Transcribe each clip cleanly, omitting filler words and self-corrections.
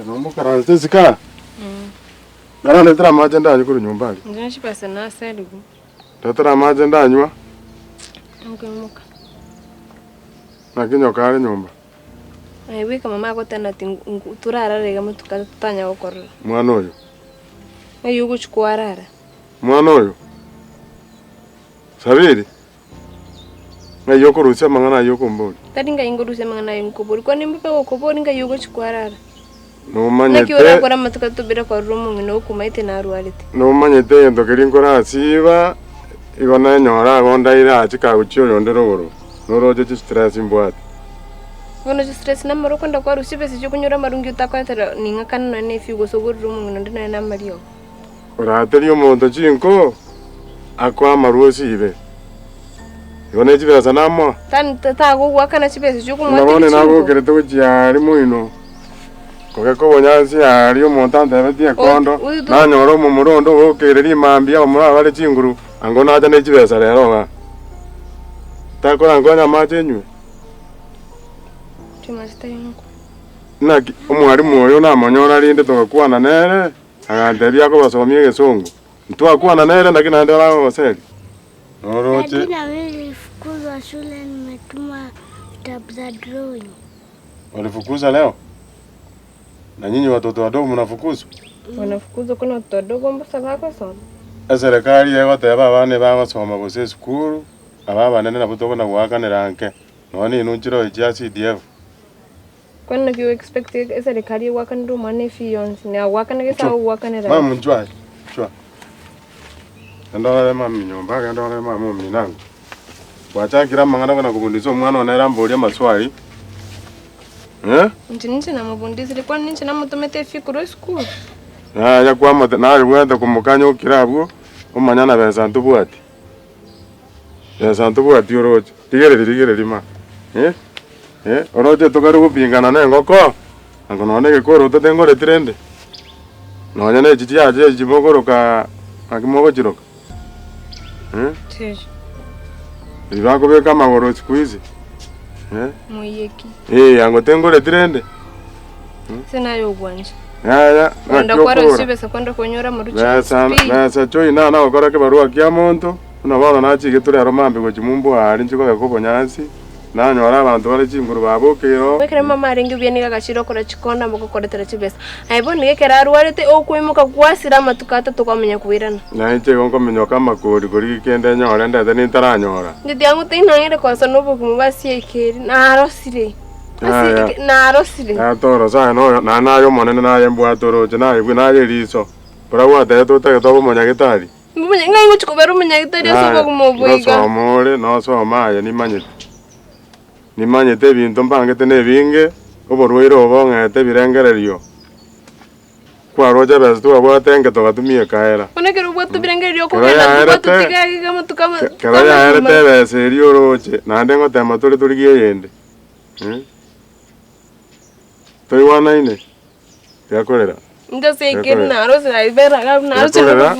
Nombo karanze zika. Nara letera maji ndani kuri nyumbani. Nje pesa na seligu. Letera maji ndani wa. Muka. Nakinyo kare nyumba. Wika mama ko tena turara rega mutuka tutanya gukorera. Mwana uyu. Yugo chukwarara. Mwana uyu. Sabiri. Ngayo kurusia mangana yoko mbodi. Tadi ngaingorusia mangana yoko kwa nimbe ko bodi ngayo chukwarara. No manyete. Nakiora kora matuka tubira kwa rumu ngino kumaite na rualite. No manyete yendo kirinkora siba igona nyora gonda ira achika uchiyo yondero goro. No roje chi stress imbwati. Wono chi stress na maro kwenda kwa rusibe sijo kunyura marungi utakwatera ninga kanana ne figo so goro rumu ngino ndina na mario. Ora terio mondo chinko akwa maruosi ibe. Igona chibira sanamo. Tan tago wakana chibe sijo kumwati. Nabone nago kereto chiari muino. Koko bonyansi ari omontante betie kondo na nyoro mu murondo okereri mambia omura bale chinguru ango naja ne chibesa rero ga takora ngonya mache nywe timasteyo na omwarimu oyo na monyora rinde tugakwana nere aganteria ko basomie gesongo ntwakwana nere ndakina ndera goseri oroche Ndio nilifukuzwa shule nimetuma vitabu za drawing. Walifukuza leo? Na nyinyi watoto wadogo mnafukuzwa? Wanafukuzwa kuna watoto wadogo mbasa bako soma. Serikali yegoteba abana bagosoma gose skuru aba banene nabo tokona gwakanira nke noni inunchiro ya CDF. Kwani you expect serikali wakanira umane fions ne wakanira sawa wakanira. Mama njwa. Chwa. Ndora mama nyomba ndora mama minangu. Wachakira mangana kana kubundizo mwana onera mboli maswali. Nje na mabundizire kwa nje na mutomete fikuru school. Ya kwa mata na rwenda kumukanya ukirabwo umanyana beza ntubwati. Beza ntubwati oroje. Tigere lima. Oroje tokari kupingana na ngoko. Ango none gekoro totengore trende. Nonya ne jiji aje jibogoro ka akimogo jiroka. Teje. Ibako beka magoro squeeze. Moyeki. Ango tengore trende. Sina yo gwanje. Ya. Nda kwa rusibe sekonda konyora mu ruchi. Basa choi na okora ke barua kya monto. Una bana na chi getura romambe go chimumbu ari nchiko gakobo nyansi. Na nyora abantu bari chinguru babokero. Wekere mama arengi byani gagashiro kora chikonda muko koretera chibesa. Aibo nigekera arwarete okwimuka kwasira matukata tukamenya kwirana. Na nche gonko menyoka makori gori kende nyora ndete ni taranyora. Ndidi yangu tinangire kwasa nobo kumubasiye ikeri na arosire. Na arosire. Atoro sa no na nayo monene na yembu atoro chena ibu na yeriso. Para wate to te to monya gitari. Munya ngai chikobera munya gitari sobo kumoboiga. No more no so maye ni manyete. Ni manyete bintu mbangete ne binge oborwiro obongete birengererio. Kwa roja bestu abwatenge to gatumie kaera. Onekero bwatu birengererio ko genda bwatu tigagiga mutukama. Kera ya erete beserio roche na ndengo tema turi yende. Toi wana ine. Yakorera. Ndase ikeri na arosira ibera ga na arosira.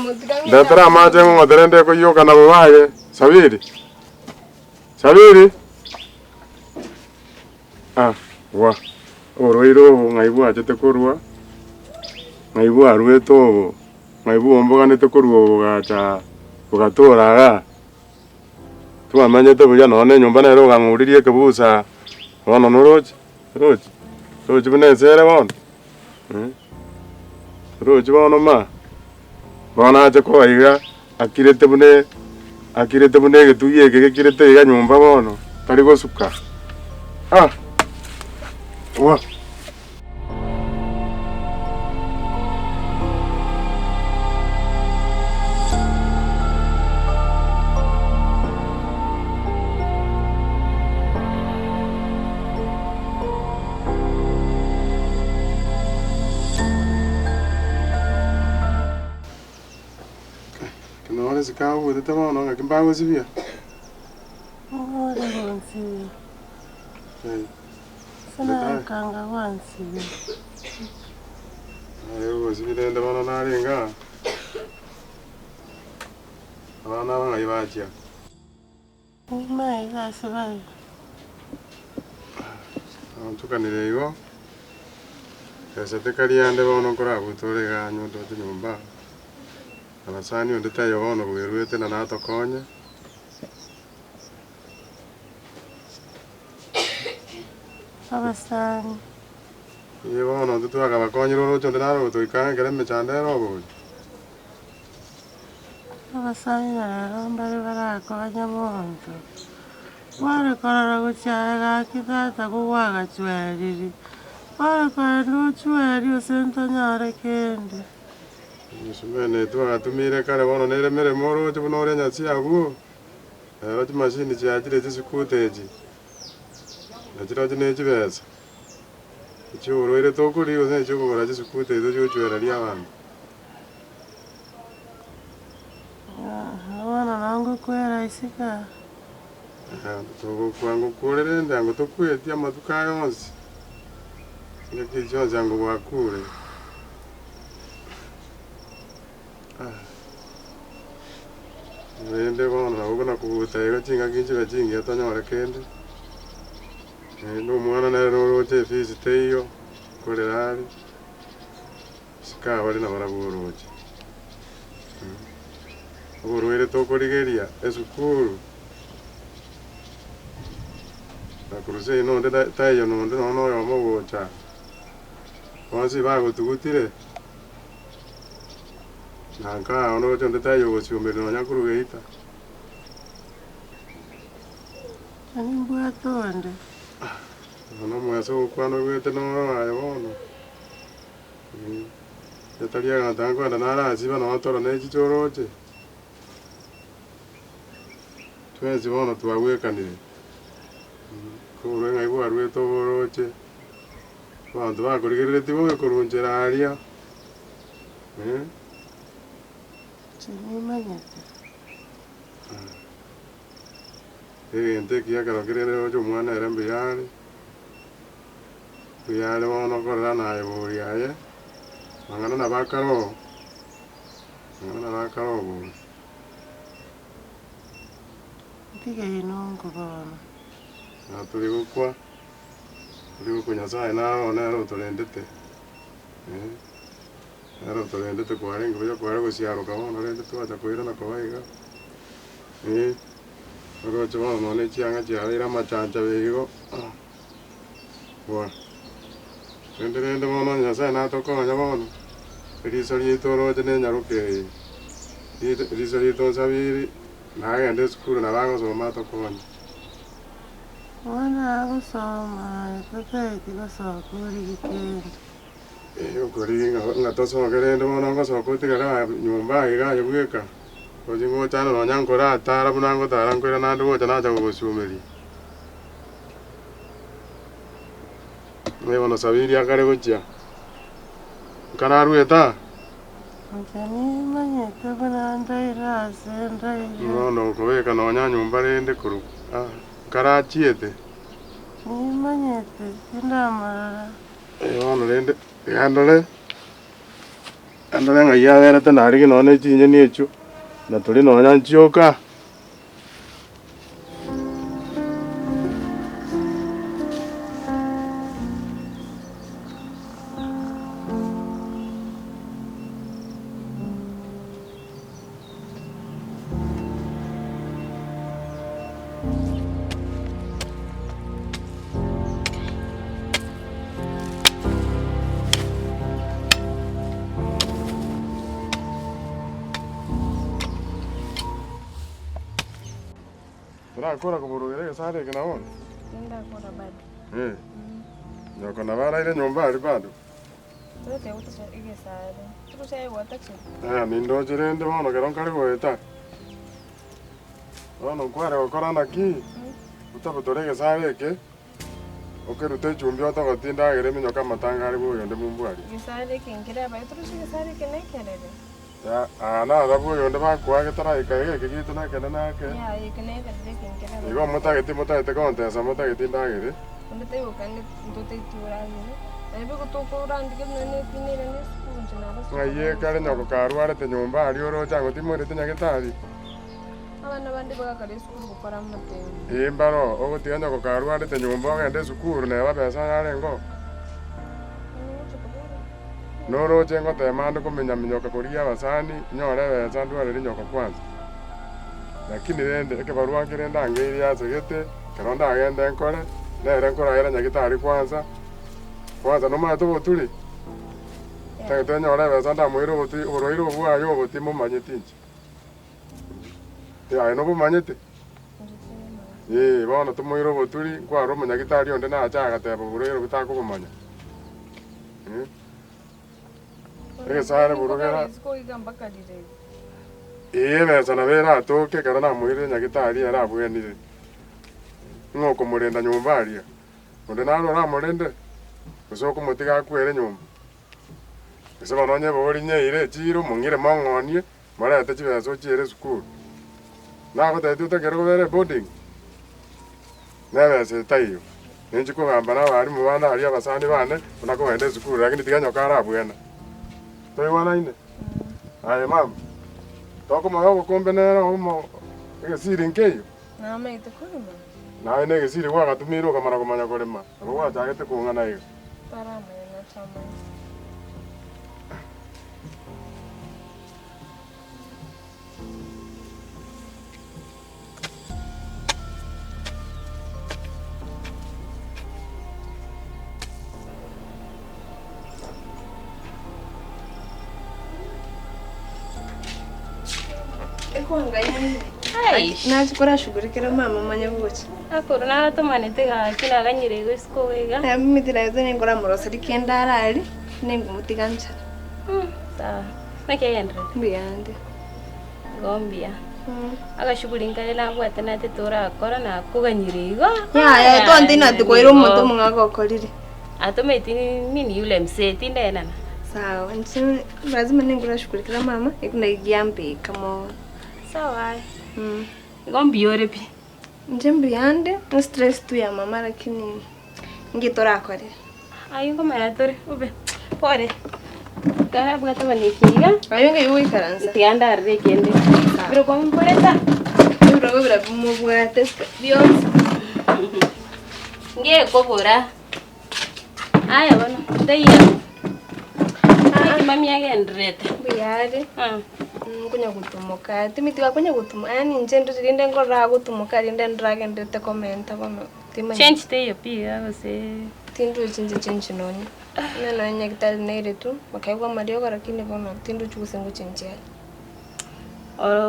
Datara maje ngo derende ko yoka na babaye. Sabiri. Wa. Oroiro ngaibu ajete korwa. Ngaibu arweto. Ngaibu omboga nete korwa gacha. Ugatora ga. Tuamanye to buya none nyumba na ro nguririe kebusa. Wana noroje. Roji bune zere won. Roji wono ma. Wana aje ko iga akirete bune getuye kirete iga nyumba wono. Tari go suka. Wa. Kino wale zikawo de tama no ngakimbango sibia. Wansi. Sana kanga wansi. Ayo sibide ndo bana naringa. Abana bangayibacha. Mai gasaba. Tukanire yo. Ese te kariande bono kora butore ganyo to nyumba. Abasani onde tayo bono bwirwete na nato konya. Abasani. Ye bono tu akabakonyi roro chonde naro to ikane kere mechande robo. Abasani na mbere barakonya bondo. Wale korora guchaga kitata kuwaga chweriri. Wale korora chweri osento nyare kende. Musumene tu atumire kare bono nere mere moro tu no renya chiagu. Ero tu machine chiachire chisikuteji. Nachira chine chibesa. Churo ire to kuri ose chuko kora chisikute to chwera ria bantu. Wana nangu kwera isika. To kwangu kurere ndango to kwetia matuka yonse. Ngeke chonza ngo wakure. Wende bono na ubona kubutega chinga kinchi bachingi atanyora kende. No mwana na roro te fisi teyo korerari. Sika wali na baraburoje. Uruire to korigeria esukuru. Na kuruse no nda tayo no nda no yo mo gocha. Wansi bago tugutire. Nanka ono chonde tayo go siombe no nyakuru geita. Ani mbua tonde. No mweso kwano wete no ayo bono. Yatalia na tango na nara siba no toro ne chichoroche. Twezi bono tuwawekanire. Kuro ngai bwa rweto boroche. Bantu bakurigerere tibo kurunjera aria. Chimanyete. Ente kia karokirere ojo mwana era mbiyale. Mbiyale bono korera naye buriaye. Mangana na bakaro. Mangana na bakaro bo. Tige inongo bono. Na tuli gukwa. Tuli gukunya sai na ona ro tolendete. Ero tolendete kware ngo kware go siaro ka bono rende tuacha kwira na kwaiga. Oro chwa no ne chianga chiara machancha beigo. Wa. Rende bono nya sai na to konya bono. Risori toro jene nyaruke. Risori to sabiri. Na ende skuru na bango so mato konya. Wana gusoma tete tigoso kuri kende. Ukuri ngato so gerende bono ngoso kutigara nyumba iga yugeka. Oji ngo chana no nyankora atara bunango tarankwira na ndu chana cha gusumeri. Mwe no sabiri akare gochia. Kararu eta. Mchani manyete bananda irase ndai. No koweka no nyumba rende kuru. Karachiete. Ni manyete ndamara. Ono rende andole. Andole ngaya vera tanari ki no ne chinye ni echu. Na tuli no nyanchoka. Kora kuburugere sare kana on. Nenda kora bado. Nyoko na bara ile nyumba ali bado. Tulote utasha ige sare. Tulote ayo watachi. Nindo jirende bono kero kare goeta. Bono kware okora naki. Utabutorege sare ke. Okerute chumbi otogotinda gere minyoka matanga ali buyo nde mumbwali. Gisare kengere ba tulote gisare kenekerere. Na rabu yonde ba kwa ke tara ikaye ke gitu na kana na ke. Ya ikene kerde kengere. Igo mota ke konte sa mota ke tinda gere. Onde te ukane ndote turani. Ebe ko to ko randi ke nene tinere ne skunje na basu. Ngaye kare nyoko karuare te nyumba ali oro chango timore te nyaketari. Abana bandi bagakare skuru gukora mutemo. Imbaro ogo tianya ko karuare te nyumba ngende sukuru ne ba pesa yare ngo. Noro chengo temando kumenya minyoka kuria basani nyore beza ndware nyoka kwanza. Lakini rende ekebarua kirenda ngiri yazegete karonda agenda nkore nere nkora era nyagitari kwanza no mato botuli tete nyore beza ndamwiro boti oroiro bwayo boti mumanyetinji ya no bumanyete bona tumwiro botuli kwa romo nyagitari onde na achaga tebo burero bitako bumanya sare burugera beza na bera atoke karana mwire nyagitari ara bwenire ngoko murenda nyumba aria onde naro ramurende usoko mutiga kwere nyumba ese banonye bori nyeire chiro mungire mongonie mara ate chibezo chire skulu nabo tete utekere kubere boarding nabese tayo nenji kugamba nabari mu bana ari abasani bane unako wende skulu lakini tiganyoka ara bwena toy wana ine aye mam toko mayo kombe nero umo egesiri nkeyo Nama itakurima. Na ine gesiri kwa gatumiro kamara kumanya kurima abo wachagete kungana iyo Para mena chama. Nachikora shughulikira mama manya buchi. Akoro na tomanete ga kila ganyire go isko wega. Na mimi tirazo nengora murosari kendara ali nengumutigancha. Ta. Na kiyendre. Mbiyande. Gombia. Aga shughuli ngale na bwate na tetora akora na kuganyire igo. Ya tonde na tukoiro moto mungago kolire. Atometi nini yule mseti ndena. Sawa, nchi lazima nengora shughulikira mama ikuna igiambe kama sawa. Gombi ore pi. Njembe yande, no stress tu ya mama lakini ngitora akore. Ayo kama yatore ube. Pore. Kara bwata banikiga. Ayo nge yuwi karanza. Tianda arre kende. Pero kwa mporeta. Bro bra mu bwate Dios. Nge kobora. Aya bana. Daiya. Mami yake ndrete. Buyare. Kunya gutumuka timitiga kunya gutuma yani njendo rinde ngora gutumuka rinde ndrage ndete komenta bano tima change te yo pia gose tindu change noni nana nyakitali nere tu makaigwa mario lakini bano tindu chukusengo change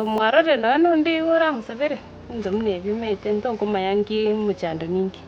mwarore nano ndi ora musabere ndomne bimete ndongo mayangi muchando ningi